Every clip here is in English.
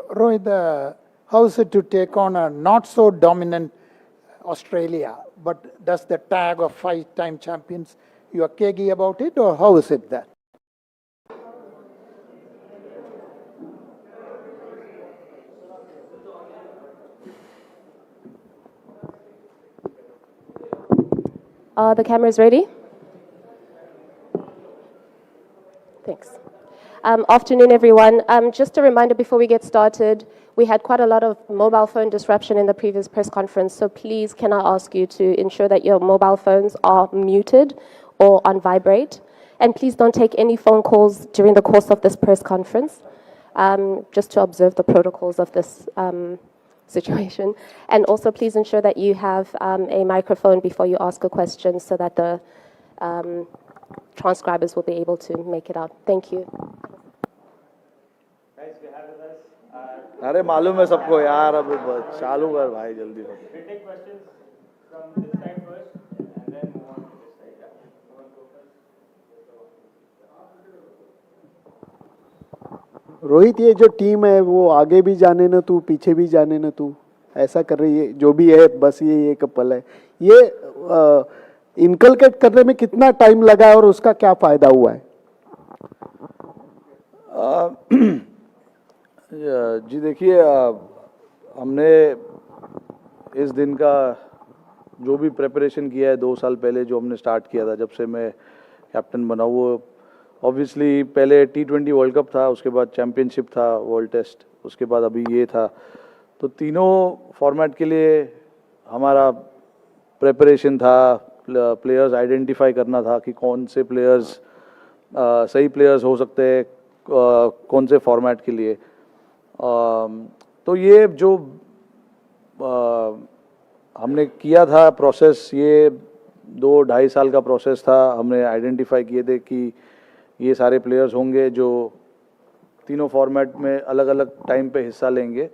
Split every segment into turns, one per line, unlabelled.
Rohit, how is it to take on a not so dominant Australia, but does the tag of 5-time champions, you are cagey about it, or how is it that?
The camera is ready. Thanks. Afternoon, everyone. Just a reminder before we get started, we had quite a lot of mobile phone disruption in the previous press conference, so please can I ask you to ensure that your mobile phones are muted or on vibrate, and please don't take any phone calls during the course of this press conference, just to observe the protocols of this situation. And also please ensure that you have a microphone before you ask a question so that the transcribers will be able to make it out. Thank you.
अरे मालूम है सबको यार अब चालू कर भाई जल्दी से
We take questions from this side first and then move on to this side. Yeah? You want to go first?
Rohit, ये जो टीम है वो आगे भी जाने न तू पीछे भी जाने न तू ऐसा कर रही है, जो भी है बस ये एक पल है। ये इनकलकेट करने में कितना टाइम लगा है और उसका क्या फायदा हुआ है?
जी देखिए, हमने इस दिन का जो भी प्रिपरेशन किया है 2 साल पहले जो हमने स्टार्ट किया था, जब से मैं कैप्टन बना, वो ऑब्वियसली पहले T20 वर्ल्ड कप था, उसके बाद चैम्पियनशिप था, वर्ल्ड टेस्ट, उसके बाद अभी ये था। तो तीनों फॉर्मेट के लिए हमारा प्रिपरेशन था, प्लेयर्स आइडेंटिफाई करना था कि कौन से प्लेयर्स सही प्लेयर्स हो सकते हैं कौन से फॉर्मेट के लिए। तो ये जो हमने किया था प्रोसेस, ये 2-2.5 साल का प्रोसेस था। हमने आइडेंटिफाई किए थे कि ये सारे प्लेयर्स होंगे जो तीनों फॉर्मेट में अलग अलग टाइम पे हिस्सा लेंगे,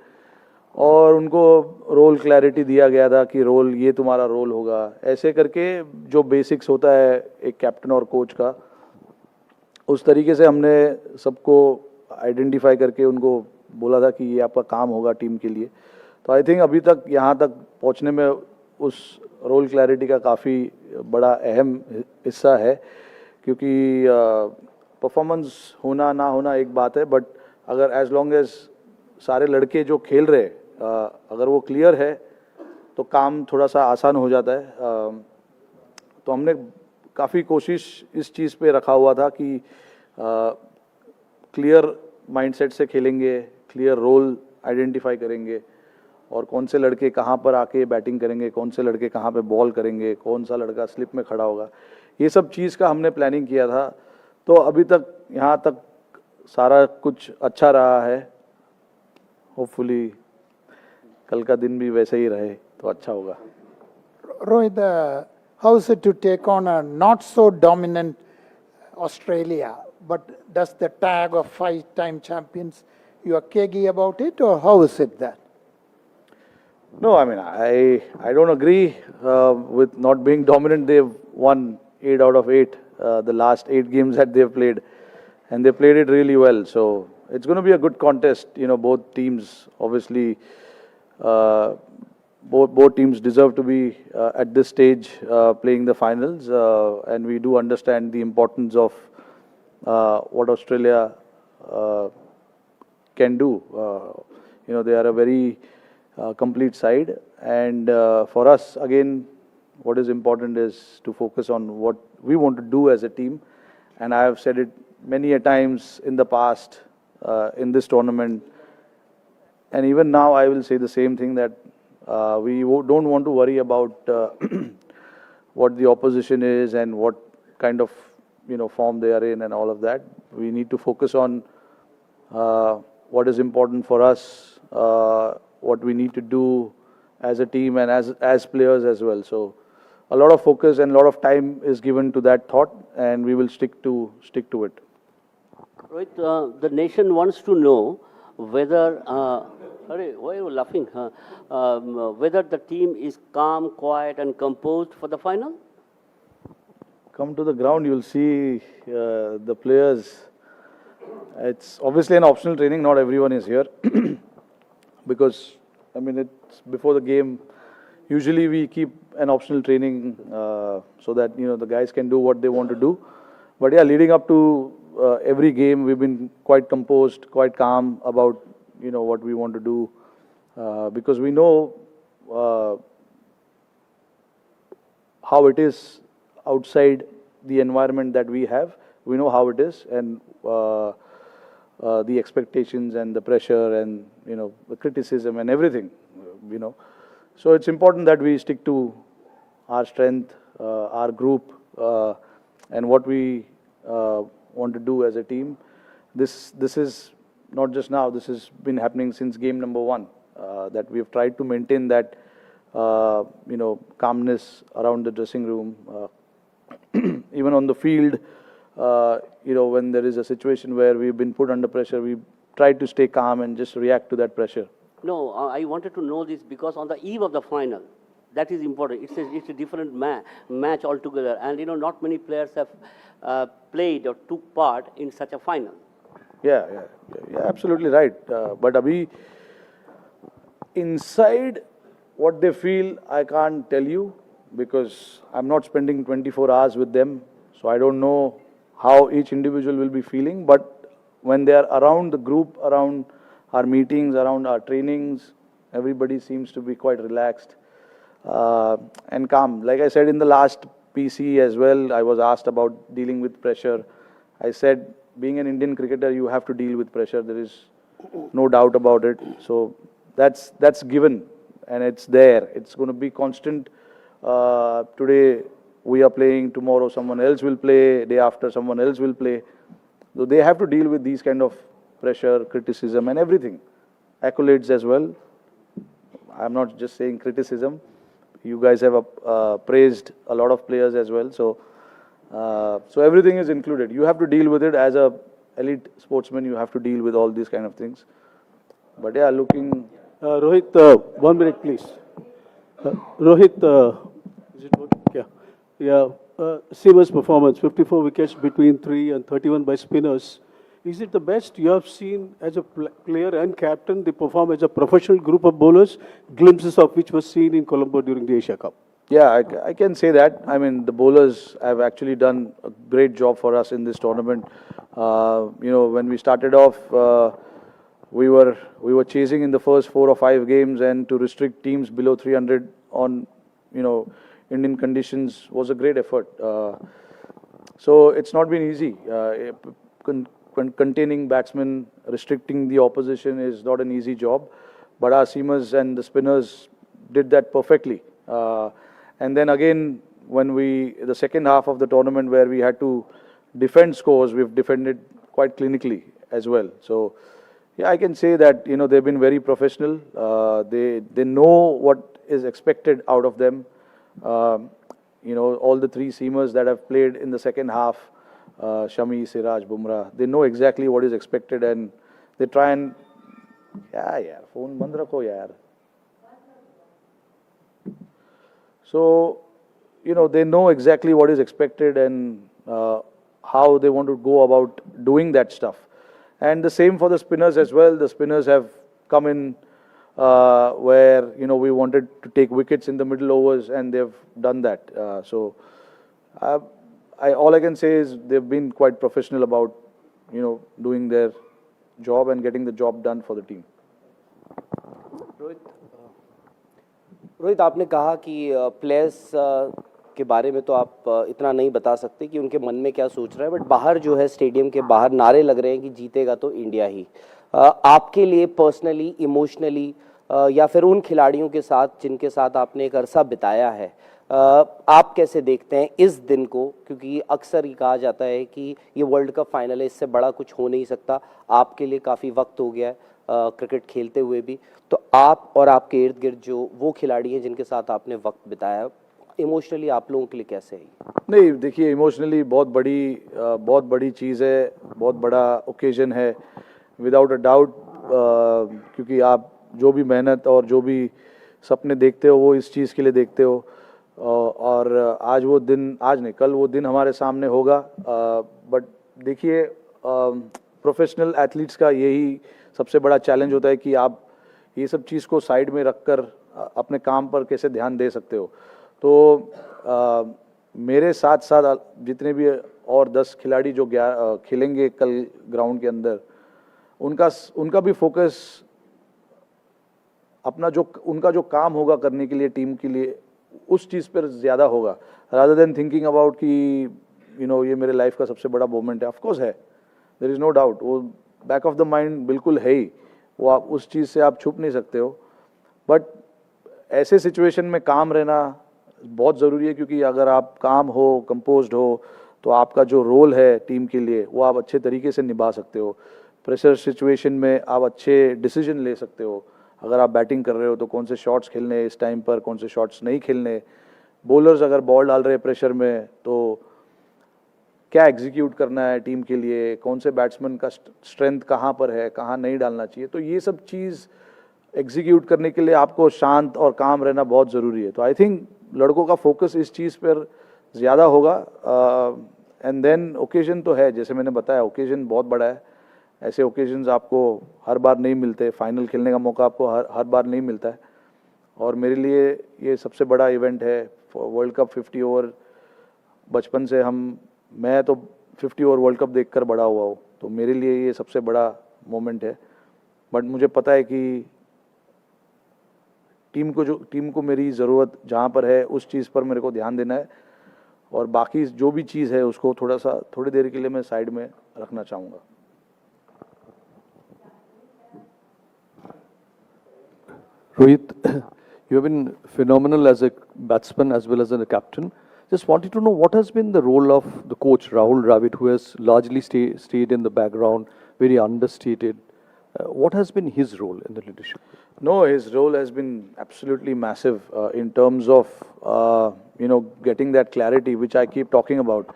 और उनको रोल क्लैरिटी दिया गया था कि रोल ये तुम्हारा रोल होगा। ऐसे करके जो बेसिक्स होता है एक कैप्टन और कोच का, उस तरीके से हमने सबको आइडेंटिफाई करके उनको बोला था कि ये आपका काम होगा टीम के लिए। तो आई थिंक अभी तक यहाँ तक पहुँचने में उस रोल क्लैरिटी का काफ़ी बड़ा अहम हिस्सा है, क्योंकि परफॉर्मेंस होना ना होना एक बात है, बट अगर एज लॉन्ग एज सारे लड़के जो खेल रहे अगर वो क्लियर है तो काम थोड़ा सा आसान हो जाता है। तो हमने काफ़ी कोशिश इस चीज़ पे रखा हुआ था कि क्लियर माइंडसेट से खेलेंगे, क्लियर रोल आइडेंटिफाई करेंगे, और कौन से लड़के कहाँ पर आके बैटिंग करेंगे, कौन से लड़के कहाँ पे बॉल करेंगे, कौन सा लड़का स्लिप में खड़ा होगा, ये सब चीज़ का हमने प्लानिंग किया था। तो अभी तक यहाँ तक सारा कुछ अच्छा रहा है। होपफुली कल का दिन भी वैसे ही रहे तो अच्छा होगा।
Rohit, how is it to take on a not so dominant Australia, but does the tag of 5-time champions, you are cagey about it, or how is it that?
No, I mean, I don't agree with not being dominant. They've won 8 out of 8, the last 8 games that they've played, and they played it really well. So it's going to be a good contest. You know, both teams obviously, both teams deserve to be at this stage playing the finals, and we do understand the importance of what Australia can do. You know, they are a very complete side, and for us again what is important is to focus on what we want to do as a team. And I have said it many a times in the past in this tournament, and even now I will say the same thing, that we don't want to worry about what the opposition is and what kind of form they are in and all of that. We need to focus on what is important for us, what we need to do as a team and as players as well. So a lot of focus and a lot of time is given to that thought, and we will stick to it.
Rohit, the nation wants to know whether, why are you laughing? Whether the team is calm, quiet and composed for the final?
Come to the ground, you'll see the players It's obviously an optional training. Not everyone is here because, I mean, it's before the game. Usually we keep an optional training so that, you know, the guys can do what they want to do. But yeah, leading up to every game, we've been quite composed, quite calm about, you know, what we want to do because we know how it is outside the environment that we have. We know how it is, and the expectations and the pressure and, you know, the criticism and everything, you know. So it's important that we stick to our strength, our group, and what we want to do as a team. This is not just now. This has been happening since game number 1. That we have tried to maintain that, you know, calmness around the dressing room, even on the field. You know, when there is a situation where we've been put under pressure, we try to stay calm and just react to that pressure.
No, I wanted to know this because on the eve of the final, that is important. It's a different match altogether, and you know, not many players have played or took part in such a final.
Yeah, absolutely right. But Abhi, inside what they feel, I can't tell you because I'm not spending 24 hours with them, so I don't know how each individual will be feeling. But when they are around the group, around our meetings, around our trainings, everybody seems to be quite relaxed and calm. Like I said in the last PC as well, I was asked about dealing with pressure. I said, being an Indian cricketer, you have to deal with pressure. There is no doubt about it. So that's given, and it's there. It's going to be constant. Today we are playing, tomorrow someone else will play, day after someone else will play. So they have to deal with these kind of pressure, criticism and everything. Accolades as well. I'm not just saying criticism. You guys have praised a lot of players as well. So everything is included. You have to deal with it as a elite sportsman. You have to deal with all these kind of things. But yeah, looking...
Rohit, 1 minute, please. Rohit, is it working? Yeah. Seamer's performance, 54 wickets between 3 and 31 by spinners. Is it the best you have seen as a player and captain? They perform as a professional group of bowlers, glimpses of which was seen in Colombo during the Asia Cup.
Yeah, I can say that. I mean, the bowlers have actually done a great job for us in this tournament. You know, when we started off, we were chasing in the first 4 or 5 games, and to restrict teams below 300 on, you know, Indian conditions was a great effort. So it's not been easy. Containing batsmen, restricting the opposition is not an easy job. But our seamers and the spinners did that perfectly. And then again, when the second half of the tournament where we had to defend scores, we've defended quite clinically as well. So yeah, I can say that, you know, they've been very professional. They know what is expected out of them. You know, all the 3 seamers that have played in the second half, Shami, Siraj, Bumrah, they know exactly what is expected, and they try and... Yeah, phone band rakho yaar. So, you know, they know exactly what is expected and how they want to go about doing that stuff. And the same for the spinners as well. The spinners have come in where, you know, we wanted to take wickets in the middle overs, and they've done that. All I can say is they've been quite professional about, you know, doing their job and getting the job done for the team.
Rohit, आपने कहा कि players के बारे में तो आप इतना नहीं बता सकते कि उनके मन में क्या सोच रहे हैं, बट बाहर जो है स्टेडियम के बाहर नारे लग रहे हैं कि जीतेगा तो इंडिया ही। आपके लिए पर्सनली, इमोशनली या फिर उन खिलाड़ियों के साथ जिनके साथ आपने एक अरसा बिताया है, आप कैसे देखते हैं इस दिन को? क्योंकि अक्सर ये कहा जाता है कि ये वर्ल्ड कप फाइनल है, इससे बड़ा कुछ हो नहीं सकता। आपके लिए काफ़ी वक्त हो गया है क्रिकेट खेलते हुए भी, तो आप और आपके इर्द गिर्द जो वो खिलाड़ी हैं जिनके साथ आपने वक्त बिताया, इमोशनली आप लोगों के लिए कैसे है?
नहीं, देखिए, इमोशनली बहुत बड़ी चीज़ है, बहुत बड़ा ओकेजन है, विदाउट अ डाउट। क्योंकि आप जो भी मेहनत और जो भी सपने देखते हो, वो इस चीज़ के लिए देखते हो, और आज वो दिन, आज नहीं, कल वो दिन हमारे सामने होगा। बट देखिए, प्रोफेशनल एथलीट्स का यही सबसे बड़ा चैलेंज होता है कि आप ये सब चीज़ को साइड में रखकर अपने काम पर कैसे ध्यान दे सकते हो। तो मेरे साथ साथ जितने भी और 10 खिलाड़ी जो खेलेंगे कल ग्राउंड के अंदर, उनका भी फोकस अपना उनका जो काम होगा करने के लिए टीम के लिए, उस चीज़ पर ज़्यादा होगा, रादर देन थिंकिंग अबाउट कि ये मेरे लाइफ का सबसे बड़ा मोमेंट है। ऑफकोर्स है, देयर इज़ नो डाउट, वो बैक ऑफ द माइंड बिल्कुल है ही, वो आप उस चीज़ से आप छुप नहीं सकते हो। बट ऐसे सिचुएशन में काम रहना बहुत ज़रूरी है, क्योंकि अगर आप काम हो, कंपोज्ड हो, तो आपका जो रोल है टीम के लिए वो आप अच्छे तरीके से निभा सकते हो। प्रेशर सिचुएशन में आप अच्छे डिसीजन ले सकते हो। अगर आप बैटिंग कर रहे हो तो कौन से शॉट्स खेलने इस टाइम पर, कौन से शॉट्स नहीं खेलने। बॉलर्स अगर बॉल डाल रहे हैं प्रेशर में, तो क्या एग्जीक्यूट करना है टीम के लिए, कौन से बैट्समैन का स्ट्रेंथ कहाँ पर है, कहाँ नहीं डालना चाहिए। तो ये सब चीज़ एग्जीक्यूट करने के लिए आपको शांत और काम रहना बहुत ज़रूरी है। तो आई थिंक लड़कों का फोकस इस चीज़ पर ज़्यादा होगा। एंड देन ओकेजन तो है, जैसे मैंने बताया, ओकेजन बहुत बड़ा है। ऐसे ओकेजन्स आपको हर बार नहीं मिलते, फाइनल खेलने का मौका आपको हर बार नहीं मिलता है। और मेरे लिए ये सबसे बड़ा इवेंट है, वर्ल्ड कप 50 ओवर। बचपन से मैं तो 50 ओवर वर्ल्ड कप देखकर बड़ा हुआ हूँ, तो मेरे लिए ये सबसे बड़ा मोमेंट है। बट मुझे पता है कि टीम को मेरी ज़रूरत जहाँ पर है उस चीज़ पर मेरे को ध्यान देना है, और बाकी जो भी चीज़ है उसको थोड़ी देर के लिए मैं साइड में रखना चाहूँगा।
Rohit, you have been phenomenal as a batsman as well as a captain. Just wanted to know what has been the role of the coach Rahul Dravid, who has largely stayed in the background, very understated. What has been his role in the leadership?
No, his role has been absolutely massive in terms of getting that clarity, which I keep talking about.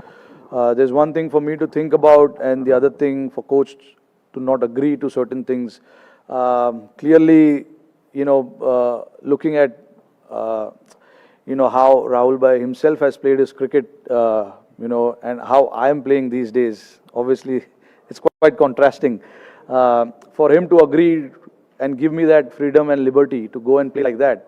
There's one thing for me to think about, and the other thing for coach to not agree to certain things. Clearly, looking at how Rahul Bhai himself has played his cricket, and how I am playing these days, obviously it's quite contrasting. For him to agree and give me that freedom and liberty to go and play like that.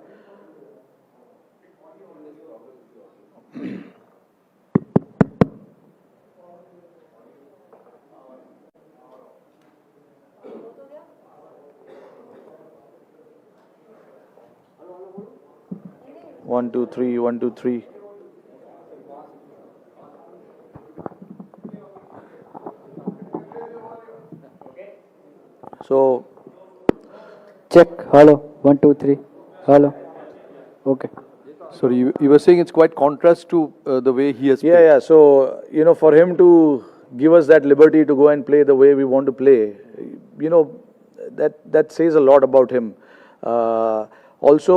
One, two, three, 1, 2, 3. So,
check. Hello. 1, 2, 3. Hello. Okay.
Sorry, you were saying it's quite contrast to the way he has played.
yeah. So, for him to give us that liberty to go and play the way we want to play, that says a lot about him. Also,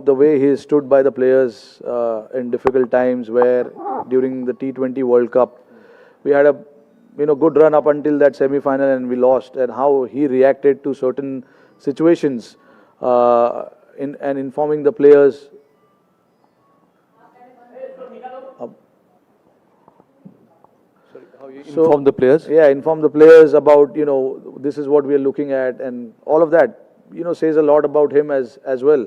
the way he stood by the players in difficult times, where during the T20 World Cup, we had a good run up until that semi-final and we lost, and how he reacted to certain situations and informing the players.
Inform the players?
Yeah, inform the players about, this is what we are looking at, and all of that, says a lot about him as well.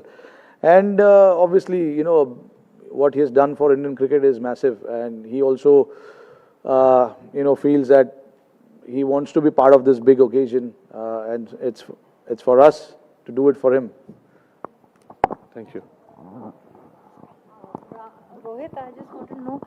And obviously, what he has done for Indian cricket is massive, and he also, feels that he wants to be part of this big occasion, and it's for us to do it for him.
Thank you.
Rohit, I just want to know,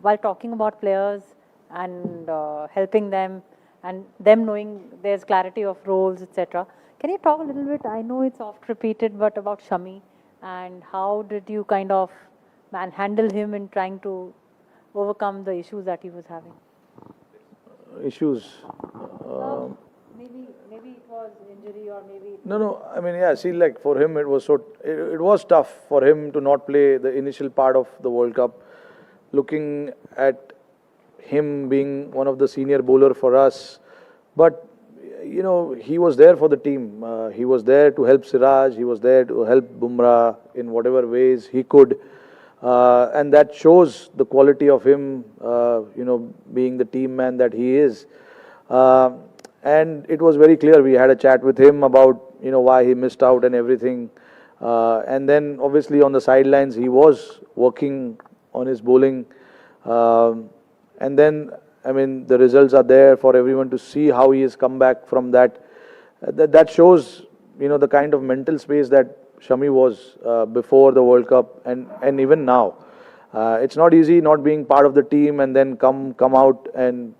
while talking about players and helping them and them knowing there's clarity of roles, etc., can you talk a little bit, I know it's oft repeated, but about Shami, and how did you kind of handle him in trying to overcome the issues that he was having?
Issues?
Maybe it was injury, or maybe...
No, I mean, yeah, see, like for him, it was tough for him to not play the initial part of the World Cup. Looking at him being one of the senior bowler for us, but he was there for the team. He was there to help Siraj. He was there to help Bumrah in whatever ways he could, and that shows the quality of him. Being the team man that he is. and it was very clear. We had a chat with him about, you know, why he missed out and everything. And then obviously on the sidelines, he was working on his bowling. And then, I mean, the results are there for everyone to see how he has come back from that. That shows, you know, the kind of mental space that Shami was before the World Cup and even now. It's not easy not being part of the team and then come out and,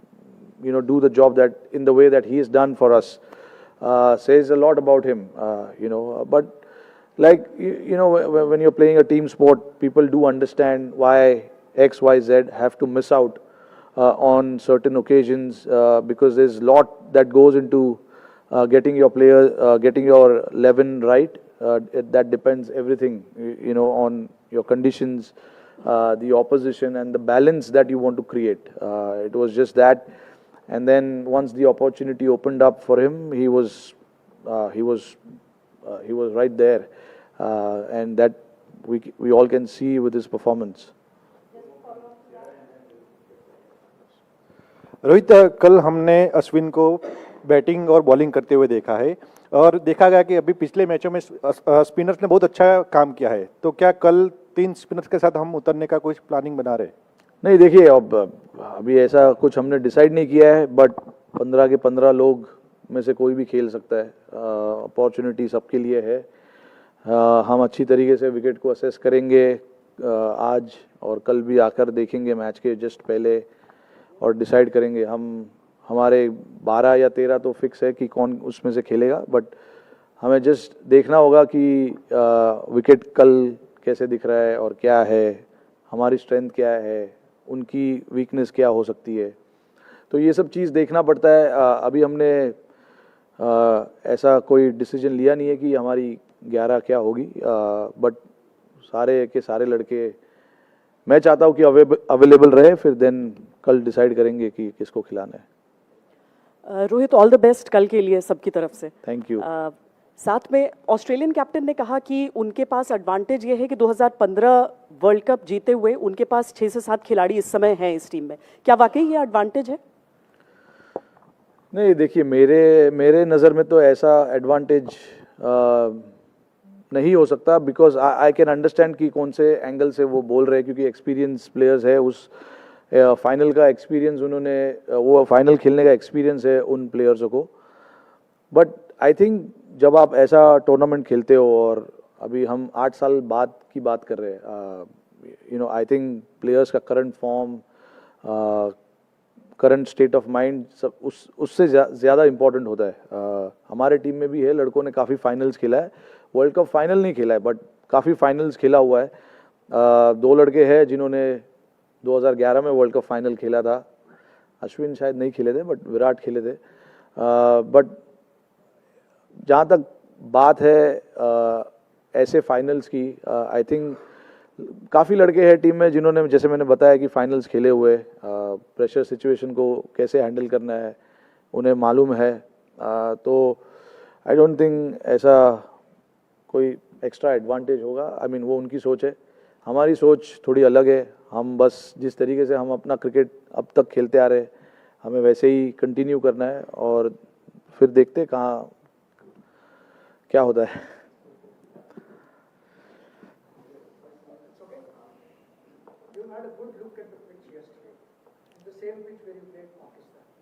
you know, do the job that in the way that he has done for us. Says a lot about him, you know. But like, you know, when you're playing a team sport, people do understand why X, Y, Z have to miss out on certain occasions because there's a lot that goes into getting your player, getting your 11 right. That depends everything, you know, on your conditions, the opposition, and the balance that you want to create. It was just that, and then once the opportunity opened up for him, he was right there, and that we all can see with his performance.
Rohit, कल हमने अश्विन को batting और bowling करते हुए देखा है और देखा गया कि अभी पिछले मैचों में स्पिनर्स ने बहुत अच्छा काम किया है, तो क्या कल 3 स्पिनर्स के साथ हम उतरने का कुछ प्लानिंग बना रहे?
नहीं, देखिए, अब अभी ऐसा कुछ हमने डिसाइड नहीं किया है, बट 15 के 15 लोग में से कोई भी खेल सकता है. अपॉर्चुनिटी सबके लिए है. हम अच्छी तरीके से विकेट को असेस करेंगे आज और कल भी आकर देखेंगे मैच के जस्ट पहले और डिसाइड करेंगे. हमारे 12 या 13 तो फिक्स है कि कौन उसमें से खेलेगा, बट हमें जस्ट देखना होगा कि विकेट कल कैसे दिख रहा है और क्या है, हमारी स्ट्रेंथ क्या है, उनकी वीकनेस क्या हो सकती है. तो ये सब चीज़ देखना पड़ता है. अभी हमने ऐसा कोई डिसीजन लिया नहीं है कि हमारी 11 क्या होगी, बट सारे के सारे लड़के मैं चाहता हूँ कि अवेलेबल रहे, फिर देन कल डिसाइड करेंगे कि किसको खिलाना है.
रोहित, ऑल द बेस्ट कल के लिए सबकी तरफ से.
Thank you.
साथ में ऑस्ट्रेलियन कैप्टन ने कहा कि उनके पास एडवांटेज ये है कि 2015 वर्ल्ड कप जीते हुए उनके पास 6 से 7 खिलाड़ी इस समय हैं इस टीम में. क्या वाकई ये एडवांटेज है?
नहीं, देखिए, मेरे नज़र में तो ऐसा एडवांटेज नहीं हो सकता, बिकॉज आई कैन अंडरस्टैंड कि कौन से एंगल से वो बोल रहे हैं, क्योंकि एक्सपीरियंस प्लेयर्स है. उस फाइनल का एक्सपीरियंस उन्होंने, वो फाइनल खेलने का एक्सपीरियंस है उन प्लेयर्सों को. बट आई थिंक जब आप ऐसा टूर्नामेंट खेलते हो, और अभी हम 8 साल बाद की बात कर रहे हैं, you know, I think players का current form, current state of mind सब उससे ज़्यादा इम्पोर्टेंट होता है. हमारे टीम में भी है, लड़कों ने काफ़ी फाइनल्स खेला है. वर्ल्ड कप फाइनल नहीं खेला है, बट काफ़ी फाइनल्स खेला हुआ है. 2 लड़के हैं जिन्होंने 2011 में वर्ल्ड कप फाइनल खेला था. अश्विन शायद नहीं खेले थे, बट विराट खेले थे. बट जहाँ तक बात है ऐसे फाइनल्स की, आई थिंक काफ़ी लड़के हैं टीम में जिन्होंने, जैसे मैंने बताया, कि फाइनल्स खेले हुए, प्रेशर सिचुएशन को कैसे हैंडल करना है उन्हें मालूम है. तो आई डोंट थिंक ऐसा कोई एक्स्ट्रा एडवांटेज होगा. आई मीन, वो उनकी सोच है, हमारी सोच थोड़ी अलग है. हम बस जिस तरीके से हम अपना क्रिकेट अब तक खेलते आ रहे, हमें वैसे ही कंटिन्यू करना है, और फिर देखते कहाँ क्या होता है.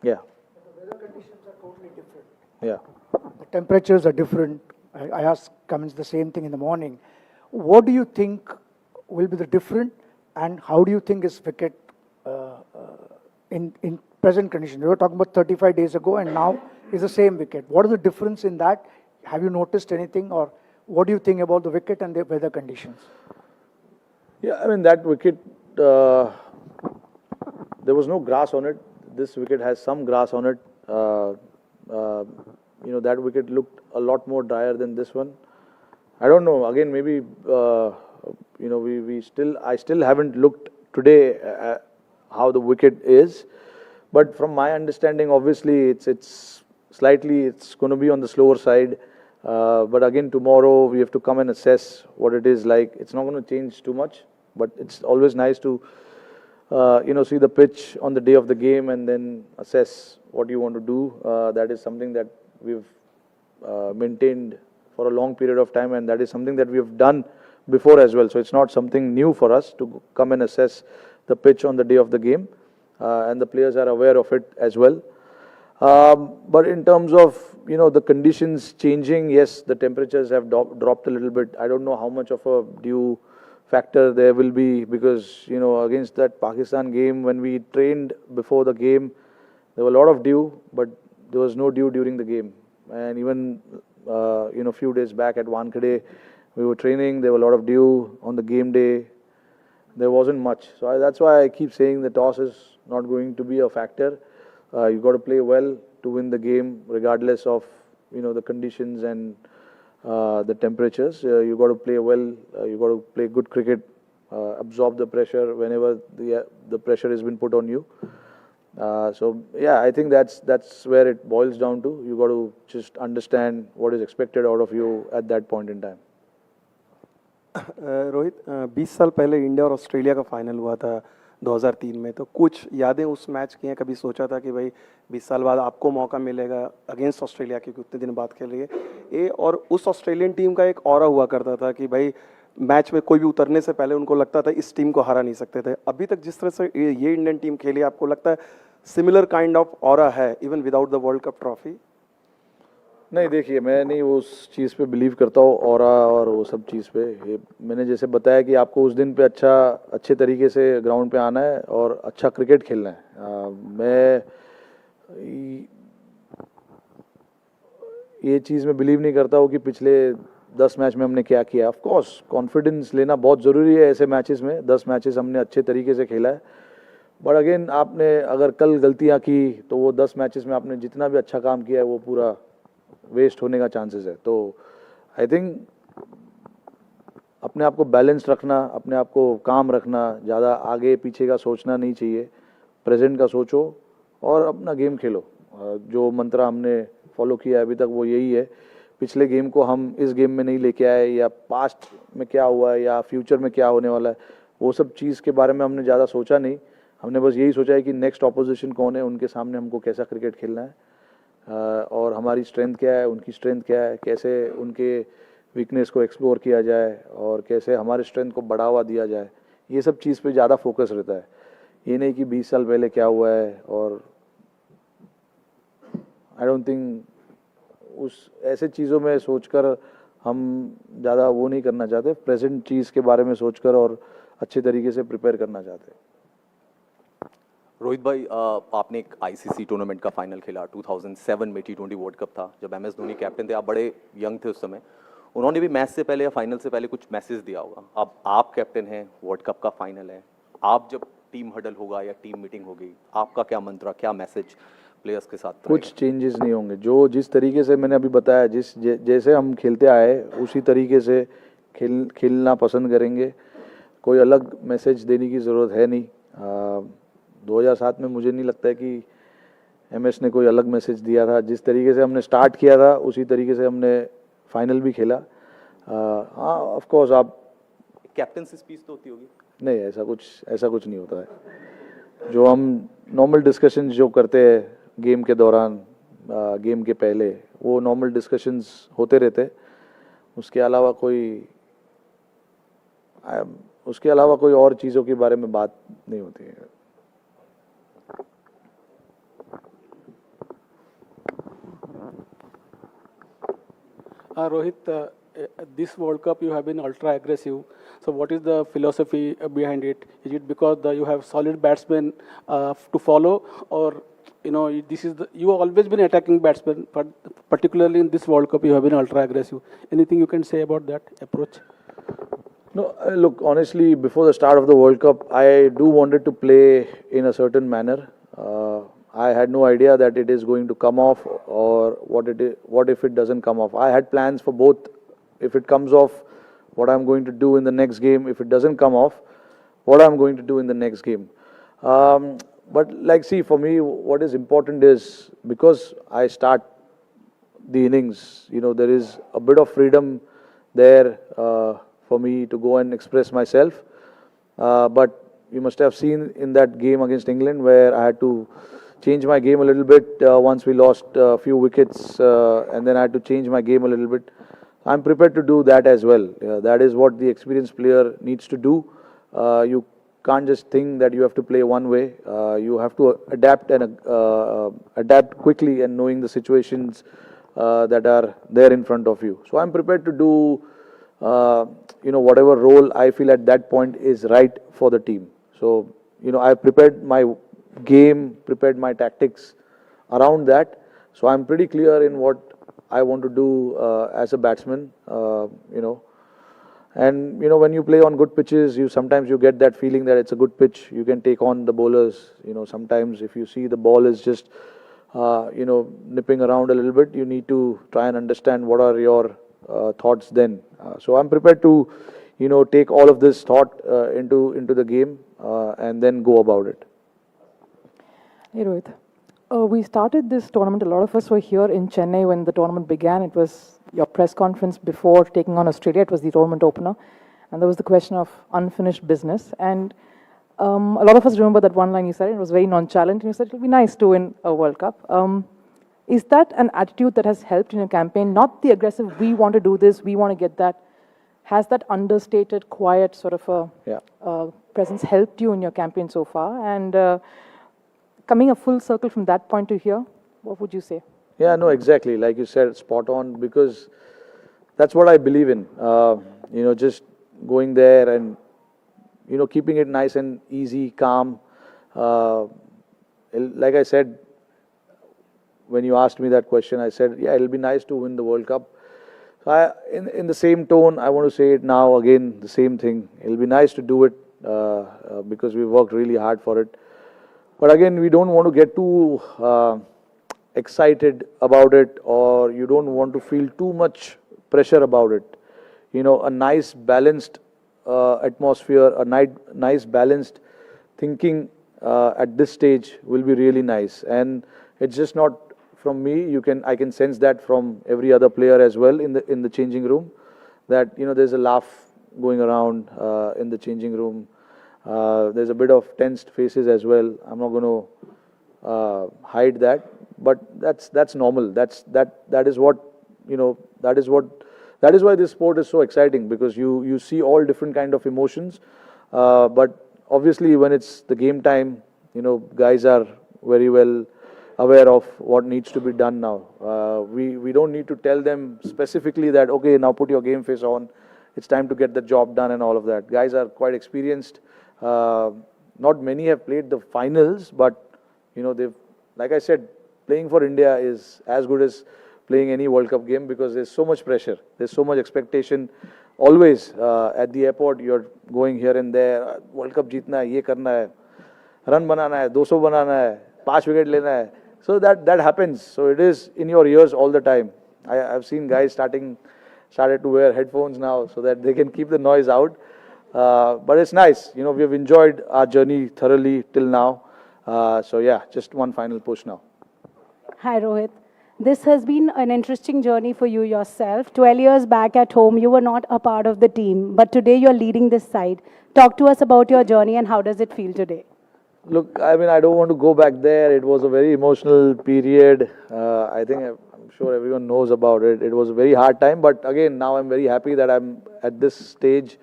Yeah.
The weather conditions are totally different.
Yeah.
The temperatures are different. I asked Cummins the same thing in the morning. What do you think will be the different, and how do you think is wicket in present conditions? We were talking about 35 days ago, and now is the same wicket. What is the difference in that? Have you noticed anything, or what do you think about the wicket and the weather conditions?
Yeah, I mean, that wicket, there was no grass on it. This wicket has some grass on it. You know, that wicket looked a lot more drier than this one. I don't know. Again, maybe you know, I still haven't looked today at how the wicket is. But from my understanding, obviously, it's going to be on the slower side. But again, tomorrow we have to come and assess what it is like. It's not going to change too much, but it's always nice to see the pitch on the day of the game and then assess what you want to do. That is something that we've maintained for a long period of time, and that is something that we have done before as well. So it's not something new for us to come and assess the pitch on the day of the game, and the players are aware of it as well. But in terms of the conditions changing, yes, the temperatures have dropped a little bit. I don't know how much of a dew factor there will be, because against that Pakistan game, when we trained before the game, there were a lot of dew, but there was no dew during the game. And even a few days back at Wankhede, we were training, there were a lot of dew. On the game day, there wasn't much. So that's why I keep saying the toss is not going to be a factor. You got to play well to win the game, regardless of the conditions and the temperatures. You got to play well. You got to play good cricket, absorb the pressure whenever the pressure has been put on you. So yeah, I think that's where it boils down to. You got to just understand what is expected out of you at that point in time.
Rohit 20 साल पहले India और Australia का final हुआ था 2003 में, तो कुछ यादें उस मैच की हैं? कभी सोचा था कि भाई 20 साल बाद आपको मौका मिलेगा अगेंस्ट ऑस्ट्रेलिया, क्योंकि उतने दिन बाद खेल रही है ये, और उस ऑस्ट्रेलियन टीम का एक ऑरा हुआ करता था कि भाई मैच में कोई भी उतरने से पहले उनको लगता था इस टीम को हरा नहीं सकते थे। अभी तक जिस तरह से ये इंडियन टीम खेली, आपको लगता है सिमिलर काइंड ऑफ ऑरा है even without the world cup trophy?
नहीं, देखिए, मैं नहीं उस चीज़ पे बिलीव करता हूँ, ऑरा और वो सब चीज़ पे। ये मैंने जैसे बताया कि आपको उस दिन पे अच्छे तरीके से ग्राउंड पे आना है और अच्छा क्रिकेट खेलना है। मैं ये चीज़ में बिलीव नहीं करता हूँ कि पिछले 10 मैच में हमने क्या किया। ऑफ कोर्स कॉन्फिडेंस लेना बहुत ज़रूरी है ऐसे मैचेस में। 10 मैचेस हमने अच्छे तरीके से खेला है, बट अगेन आपने अगर कल गलतियाँ की तो वो 10 मैचेस में आपने जितना भी अच्छा काम किया है वो पूरा वेस्ट होने का चांसेस है। तो आई थिंक अपने आप को बैलेंस रखना, अपने आप को काम रखना, ज़्यादा आगे पीछे का सोचना नहीं चाहिए। प्रेजेंट का सोचो और अपना गेम खेलो। जो मंत्र हमने फॉलो किया अभी तक वो यही है। पिछले गेम को हम इस गेम में नहीं लेके आए, या पास्ट में क्या हुआ है या फ्यूचर में क्या होने वाला है, वो सब चीज़ के बारे में हमने ज़्यादा सोचा नहीं। हमने बस यही सोचा है कि नेक्स्ट ऑपोजिशन कौन है, उनके सामने हमको कैसा क्रिकेट खेलना है, और हमारी स्ट्रेंथ क्या है, उनकी स्ट्रेंथ क्या है, कैसे उनके वीकनेस को एक्सप्लोर किया जाए और कैसे हमारे स्ट्रेंथ को बढ़ावा दिया जाए। ये सब चीज़ पे ज़्यादा फोकस रहता है। ये नहीं कि 20 साल पहले क्या हुआ है, और आई डोंट थिंक उस ऐसे चीज़ों में सोचकर हम ज़्यादा वो नहीं करना चाहते। प्रेजेंट चीज़ के बारे में सोचकर और अच्छे तरीके से प्रिपेयर करना चाहते हैं।
रोहित भाई, आपने एक आईसीसी टूर्नामेंट का फाइनल खेला 2007 में, T20 वर्ल्ड कप था, जब MS धोनी कैप्टन थे। आप बड़े यंग थे उस समय। उन्होंने भी मैच से पहले या फाइनल से पहले कुछ मैसेज दिया होगा। अब आप कैप्टन हैं, वर्ल्ड कप का फाइनल है, आप जब टीम हडल होगा या टीम मीटिंग होगी, आपका क्या मंत्र, क्या मैसेज प्लेयर्स के साथ?
कुछ चेंजेस नहीं होंगे। जिस तरीके से मैंने अभी बताया, जैसे हम खेलते आए उसी तरीके से खेलना पसंद करेंगे। कोई अलग मैसेज देने की ज़रूरत है नहीं। 2007 में मुझे नहीं लगता है कि MS ने कोई अलग मैसेज दिया था। जिस तरीके से हमने स्टार्ट किया था उसी तरीके से हमने फाइनल भी खेला। हाँ, ऑफ कोर्स आप
कैप्टनसी स्पीच तो होती होगी?
नहीं, ऐसा कुछ नहीं होता है। जो हम नॉर्मल डिस्कशंस जो करते हैं गेम के दौरान, गेम के पहले, वो नॉर्मल डिस्कशंस होते रहते। उसके अलावा कोई और चीज़ों के बारे में बात नहीं होती है।
Rohit, this World Cup you have been ultra aggressive. So what is the philosophy behind it? Is it because you have solid batsmen to follow, or you have always been attacking batsmen, but particularly in this World Cup you have been ultra aggressive? Anything you can say about that approach?
No, look, honestly, before the start of the World Cup, I do wanted to play in a certain manner. I had no idea that it is going to come off, or what if it doesn't come off. I had plans for both. If it comes off, what I'm going to do in the next game. If it doesn't come off, what I'm going to do in the next game. But see, for me, what is important is, because I start the innings, there is a bit of freedom there for me to go and express myself. But you must have seen in that game against England where I had to change my game a little bit once we lost a few wickets, and then I had to change my game a little bit. I'm prepared to do that as well. That is what the experienced player needs to do. You can't just think that you have to play one way. You have to adapt and adapt quickly and knowing the situations that are there in front of you. So I'm prepared to do whatever role I feel at that point is right for the team. So I prepared my game, prepared my tactics around that. So I'm pretty clear in what I want to do as a batsman. And when you play on good pitches, sometimes you get that feeling that it's a good pitch. You can take on the bowlers. Sometimes if you see the ball is just nipping around a little bit, you need to try and understand what are your thoughts then. So I'm prepared to take all of this thought into the game and then go about it.
Hey Rohit, we started this tournament, a lot of us were here in Chennai when the tournament began. It was your press conference before taking on Australia. It was the tournament opener, and there was the question of unfinished business. And a lot of us remember that one line you said. It was very nonchalant, and you said it'll be nice to win a World Cup. Is that an attitude that has helped in your campaign? Not the aggressive, we want to do this, we want to get that. Has that understated, quiet sort of a presence helped you in your campaign so far? And coming a full circle from that point to here, what would you say?
Yeah, no, exactly. Like you said, spot on, because that's what I believe in. Just going there and, keeping it nice and easy, calm. Like I said, when you asked me that question, I said, yeah, it'll be nice to win the World Cup. So in the same tone, I want to say it now again, the same thing. It'll be nice to do it because we worked really hard for it. But again, we don't want to get too excited about it, or you don't want to feel too much pressure about it. A nice balanced atmosphere, a nice balanced thinking at this stage will be really nice. And it's just not from me. I can sense that from every other player as well in the changing room, that there's a laugh going around in the changing room. There's a bit of tensed faces as well. I'm not going to hide that, but that's normal. That is what that is why this sport is so exciting, because you see all different kind of emotions. But obviously, when it's the game time, guys are very well aware of what needs to be done now. We don't need to tell them specifically that, okay, now put your game face on. It's time to get the job done and all of that. Guys are quite experienced. Not many have played the finals, but they've, like I said, playing for India is as good as playing any World Cup game, because there's so much pressure, there's so much expectation. Always at the airport, you're going here and there. World Cup जीतना है, ये करना है, run बनाना है, 200 बनाना है, 5 wicket लेना है. So that happens. So it is in your ears all the time. I've seen guys started to wear headphones now so that they can keep the noise out. But it's nice. We've enjoyed our journey thoroughly till now. So yeah, just one final push now.
Hi Rohit. This has been an interesting journey for you yourself. 12 years back at home, you were not a part of the team, but today you're leading this side. Talk to us about your journey and how does it feel today?
Look, I mean, I don't want to go back there. It was a very emotional period. I think I'm sure everyone knows about it. It was a very hard time, but again, now I'm very happy that I'm at this stage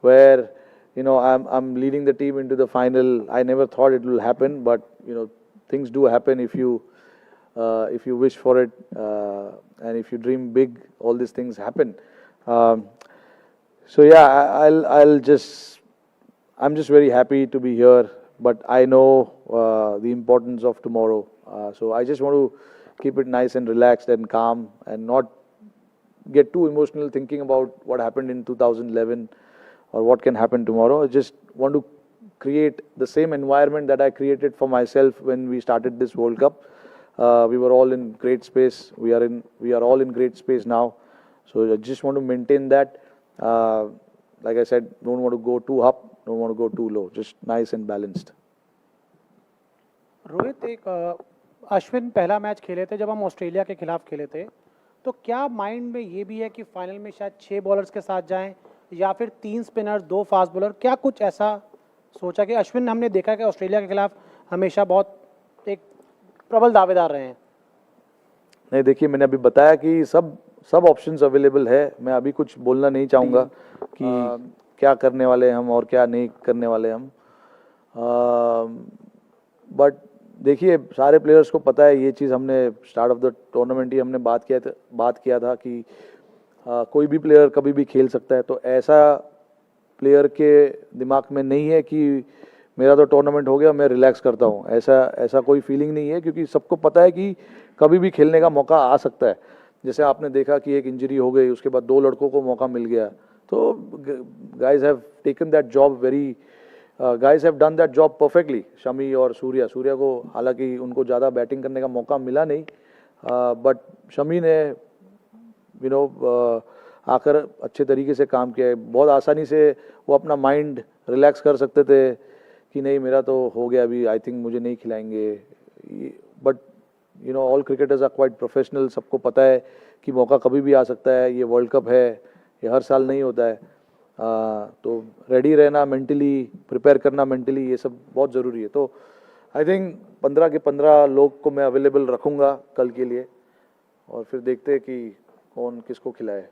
where I'm leading the team into the final. I never thought it will happen, but things do happen if you wish for it, and if you dream big, all these things happen. So yeah, I'm just very happy to be here, but I know the importance of tomorrow. So I just want to keep it nice and relaxed and calm, and not get too emotional thinking about what happened in 2011 or what can happen tomorrow. I just want to create the same environment that I created for myself when we started this World Cup. We were all in great space. We are all in great space now. So I just want to maintain that. Like I said, don't want to go too up, don't want to go too low. Just nice and balanced.
Rohit, एक अश्विन पहला match खेले थे जब हम Australia के खिलाफ खेले थे, तो क्या माइंड में ये भी है कि फाइनल में शायद 6 बॉलर्स के साथ जाएं, या फिर 3 स्पिनर 2 फास्ट बॉलर, क्या कुछ ऐसा सोचा कि अश्विन, हमने देखा कि ऑस्ट्रेलिया के खिलाफ हमेशा बहुत एक प्रबल दावेदार रहे हैं।
नहीं, देखिए मैंने अभी बताया कि सब ऑप्शंस अवेलेबल है। मैं अभी कुछ बोलना नहीं चाहूँगा कि क्या करने वाले हम और क्या नहीं करने वाले हम। बट देखिए, सारे प्लेयर्स को पता है ये चीज़। हमने स्टार्ट ऑफ द टूर्नामेंट ही हमने बात किया था कि कोई भी प्लेयर कभी भी खेल सकता है। तो ऐसा प्लेयर के दिमाग में नहीं है कि मेरा तो टूर्नामेंट हो गया, मैं रिलैक्स करता हूँ। ऐसा कोई फीलिंग नहीं है, क्योंकि सबको पता है कि कभी भी खेलने का मौका आ सकता है। जैसे आपने देखा कि एक इंजरी हो गई, उसके बाद 2 लड़कों को मौका मिल गया। तो guys have taken that job guys have done that job perfectly. Shami और सूर्या को हालांकि उनको ज़्यादा बैटिंग करने का मौका मिला नहीं, बट शमी ने आकर अच्छे तरीके से काम किया है। बहुत आसानी से वो अपना माइंड रिलैक्स कर सकते थे कि नहीं, मेरा तो हो गया, अभी आई थिंक मुझे नहीं खिलाएंगे। But all cricketers are quite professional. सबको पता है कि मौका कभी भी आ सकता है। ये वर्ल्ड कप है, ये हर साल नहीं होता है। तो रेडी रहना मेंटली, प्रिपेयर करना मेंटली, ये सब बहुत ज़रूरी है। तो आई थिंक 15 के 15 लोग को मैं अवेलेबल रखूँगा कल के लिए, और फिर देखते हैं कि कौन किसको खिलाए।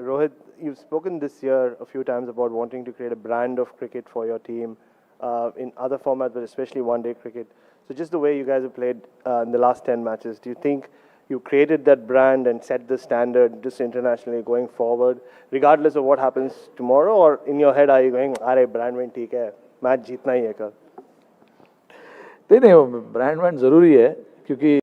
Rohit, you've spoken this year a few times about wanting to create a brand of cricket for your team in other formats, but especially one-day cricket. So just the way you guys have played in the last 10 matches, do you think you created that brand and set the standard just internationally going forward, regardless of what happens tomorrow? Or in your head, are you going, "Arey, brand win ठीक है, match जीतना ही है कल"?
नहीं, brand wand ज़रूरी है, क्योंकि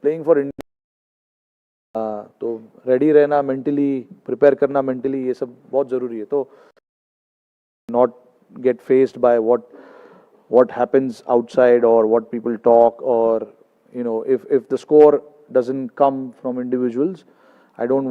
playing for India, तो रेडी रहना मेंटली, प्रिपेयर करना मेंटली, ये सब बहुत ज़रूरी है। तो not gate faced by what happens outside or what people talk, or if the score doesn't come from individuals, I don't